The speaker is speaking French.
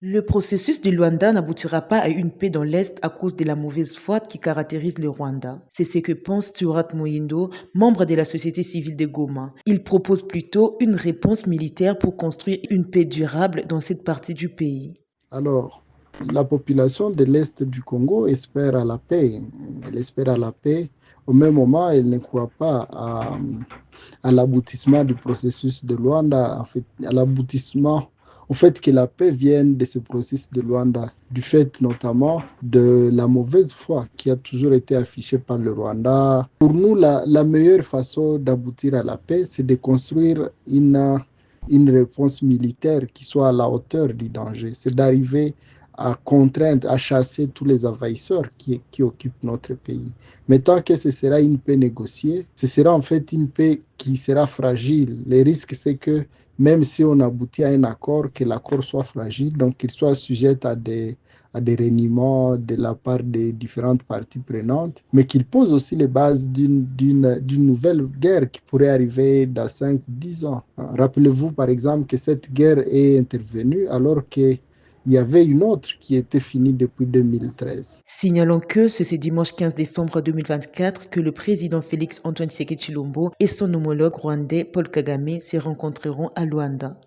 Le processus du Luanda n'aboutira pas à une paix dans l'Est à cause de la mauvaise foi qui caractérise le Rwanda. C'est ce que pense Stuart Moyindo, membre de la société civile de Goma. Il propose plutôt une réponse militaire pour construire une paix durable dans cette partie du pays. Alors, la population de l'Est du Congo espère à la paix. Elle espère à la paix. Au même moment, elle ne croit pas à l'aboutissement du processus de Luanda, en fait, à l'aboutissement, au fait que la paix vienne de ce processus de Luanda, du fait notamment de la mauvaise foi qui a toujours été affichée par le Rwanda. Pour nous, la meilleure façon d'aboutir à la paix, c'est de construire une réponse militaire qui soit à la hauteur du danger. C'est d'arriver à contraindre, à chasser tous les envahisseurs qui occupent notre pays. Mais tant que ce sera une paix négociée, ce sera en fait une paix qui sera fragile. Le risque, c'est que même si on aboutit à un accord, que l'accord soit fragile, donc qu'il soit sujet à des reniements de la part des différentes parties prenantes, mais qu'il pose aussi les bases d'une nouvelle guerre qui pourrait arriver dans 5 10 ans. Rappelez-vous par exemple que cette guerre est intervenue alors qu'il y avait une autre qui était finie depuis 2013. Signalons que c'est ce dimanche 15 décembre 2024 que le président Félix Antoine Tshisekedi Tshilombo et son homologue rwandais Paul Kagame se rencontreront à Luanda.